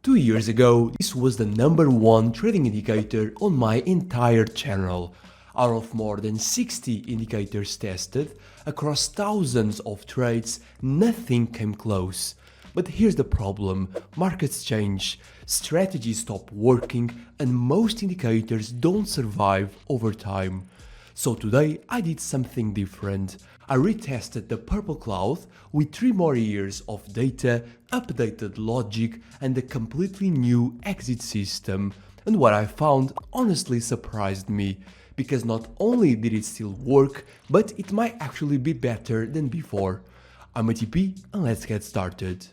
2 years ago, this was the #1 trading indicator on my entire channel. Out of more than 60 indicators tested, across thousands of trades, nothing came close. But here's the problem: markets change, strategies stop working, and most indicators don't survive over time. So today I did something different. I retested the purple cloud with 3 more years of data, updated logic, and a completely new exit system. And what I found honestly surprised me, because not only did it still work, but it might actually be better than before. I'm ATP, and let's get started.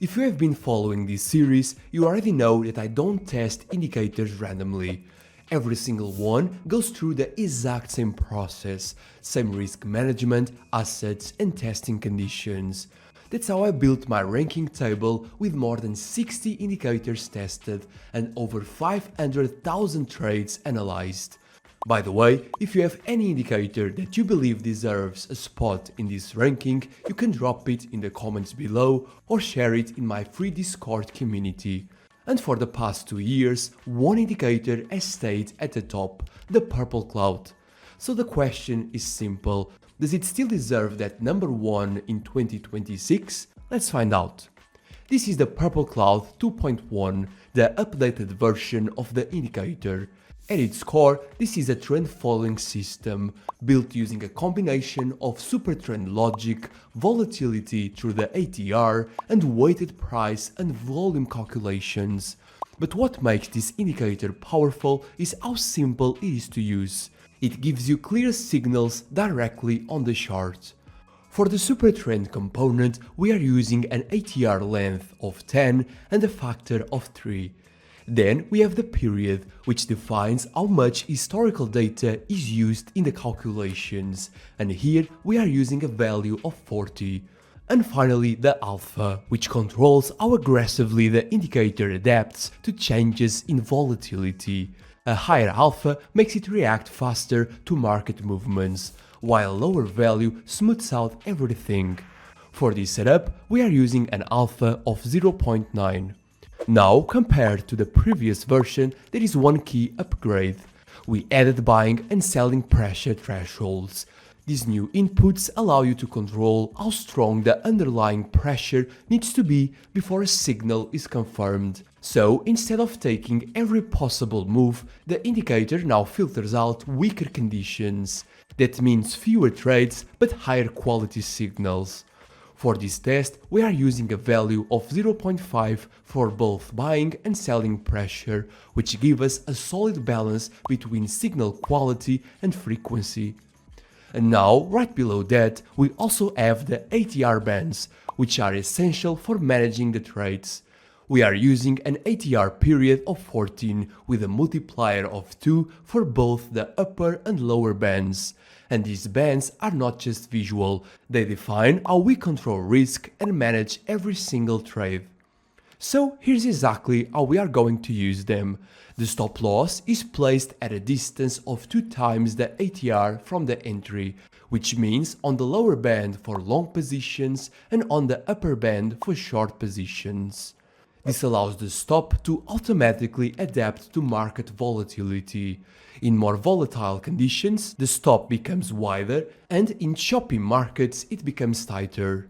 If you have been following this series, you already know that I don't test indicators randomly. Every single one goes through the exact same process, same risk management, assets, and testing conditions. That's how I built my ranking table with more than 60 indicators tested and over 500,000 trades analyzed. By the way, if you have any indicator that you believe deserves a spot in this ranking, you can drop it in the comments below or share it in my free Discord community. And for the past 2 years, one indicator has stayed at the top, the purple cloud. So the question is simple: does it still deserve that #1 in 2026? Let's find out. This is the purple cloud 2.1, the updated version of the indicator. At its core, this is a trend-following system, built using a combination of super trend logic, volatility through the ATR, and weighted price and volume calculations. But what makes this indicator powerful is how simple it is to use. It gives you clear signals directly on the chart. For the super trend component, we are using an ATR length of 10 and a factor of 3. Then we have the period, which defines how much historical data is used in the calculations, and here we are using a value of 40. And finally the alpha, which controls how aggressively the indicator adapts to changes in volatility. A higher alpha makes it react faster to market movements, while a lower value smooths out everything. For this setup, we are using an alpha of 0.9. Now, compared to the previous version, there is one key upgrade. We added buying and selling pressure thresholds. These new inputs allow you to control how strong the underlying pressure needs to be before a signal is confirmed. So, instead of taking every possible move, the indicator now filters out weaker conditions. That means fewer trades but higher quality signals. For this test, we are using a value of 0.5 for both buying and selling pressure, which give us a solid balance between signal quality and frequency. And now, right below that, we also have the ATR bands, which are essential for managing the trades. We are using an ATR period of 14 with a multiplier of 2 for both the upper and lower bands. And these bands are not just visual, they define how we control risk and manage every single trade. So here's exactly how we are going to use them. The stop loss is placed at a distance of 2 times the ATR from the entry, which means on the lower band for long positions and on the upper band for short positions. This allows the stop to automatically adapt to market volatility. In more volatile conditions, the stop becomes wider, and in choppy markets it becomes tighter.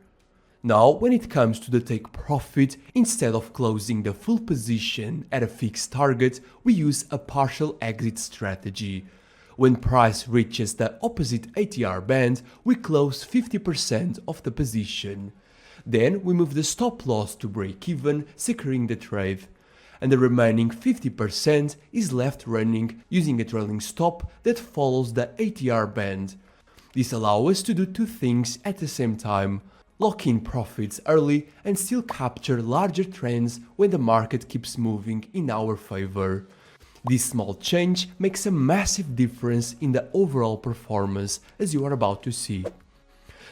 Now, when it comes to the take profit, instead of closing the full position at a fixed target, we use a partial exit strategy. When price reaches the opposite ATR band, we close 50% of the position. Then we move the stop loss to break even, securing the trade. And the remaining 50% is left running using a trailing stop that follows the ATR band. This allows us to do 2 things at the same time: lock in profits early and still capture larger trends when the market keeps moving in our favor. This small change makes a massive difference in the overall performance, as you are about to see.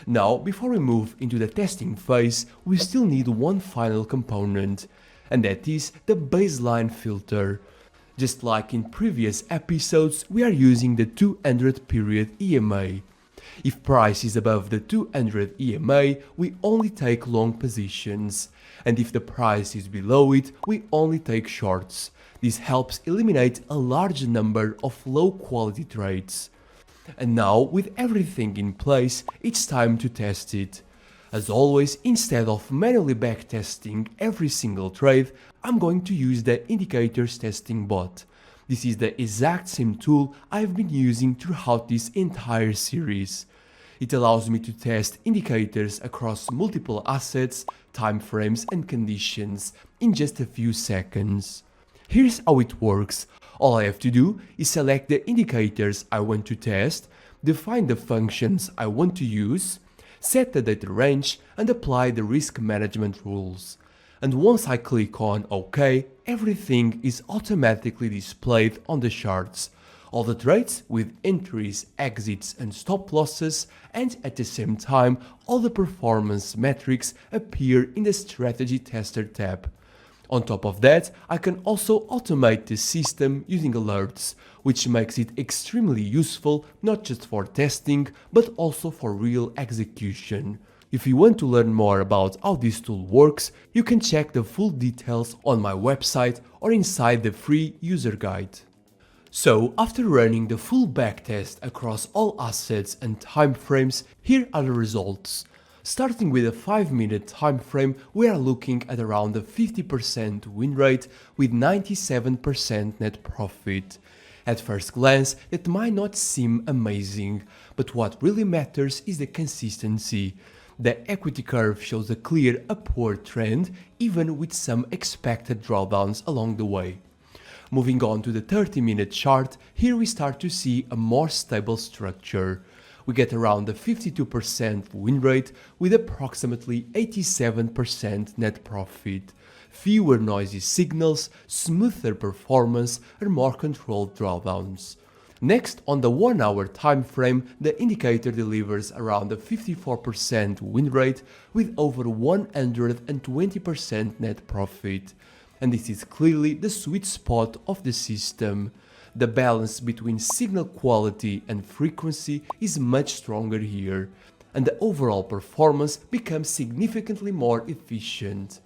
Now, before we move into the testing phase, we still need one final component, and that is the baseline filter. Just like in previous episodes, we are using the 200 period EMA. If price is above the 200 EMA, we only take long positions, and if the price is below it, we only take shorts. This helps eliminate a large number of low quality trades. And now, with everything in place, it's time to test it. As always, instead of manually backtesting every single trade, I'm going to use the indicators testing bot. This is the exact same tool I've been using throughout this entire series. It allows me to test indicators across multiple assets, time frames and conditions in just a few seconds. Here's how it works. All I have to do is select the indicators I want to test, define the functions I want to use, set the data range and apply the risk management rules. And once I click on OK, everything is automatically displayed on the charts. All the trades with entries, exits and stop losses, and at the same time all the performance metrics appear in the Strategy Tester tab. On top of that, I can also automate the system using alerts, which makes it extremely useful not just for testing, but also for real execution. If you want to learn more about how this tool works, you can check the full details on my website or inside the free user guide. So, after running the full backtest across all assets and time frames, here are the results. Starting with a 5-minute time frame, we are looking at around a 50% win rate with 97% net profit. At first glance, that might not seem amazing, but what really matters is the consistency. The equity curve shows a clear upward trend, even with some expected drawdowns along the way. Moving on to the 30-minute chart, here we start to see a more stable structure. We get around a 52% win rate with approximately 87% net profit. Fewer noisy signals, smoother performance and more controlled drawdowns. Next, on the 1-hour time frame, the indicator delivers around a 54% win rate with over 120% net profit. And this is clearly the sweet spot of the system. The balance between signal quality and frequency is much stronger here, and the overall performance becomes significantly more efficient.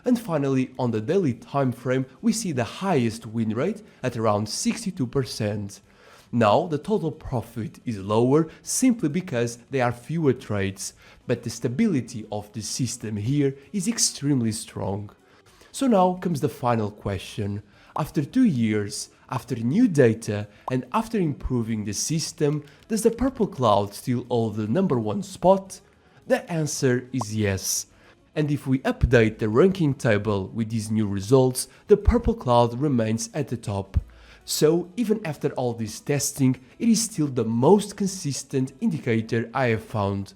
And finally, on the daily time frame, we see the highest win rate at around 62%. Now, the total profit is lower simply because there are fewer trades, but the stability of the system here is extremely strong. So now comes the final question. After 2 years, after new data, and after improving the system, does the purple cloud still hold the #1 spot? The answer is yes. And if we update the ranking table with these new results, the purple cloud remains at the top. So, even after all this testing, it is still the most consistent indicator I have found.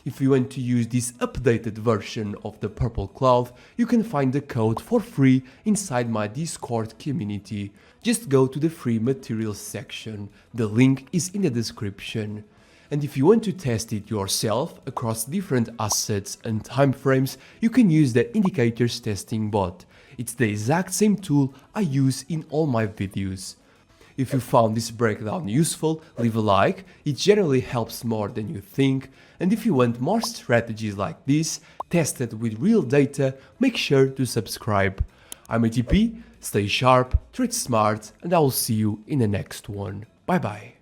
If you want to use this updated version of the purple cloud, you can find the code for free inside my Discord community. Just go to the free materials section. The link is in the description. And if you want to test it yourself across different assets and time frames, you can use the indicators testing bot. It's the exact same tool I use in all my videos. If you found this breakdown useful, leave a like, it generally helps more than you think. And if you want more strategies like this, tested with real data, make sure to subscribe. I'm ATP, stay sharp, trade smart, and I will see you in the next one. Bye bye.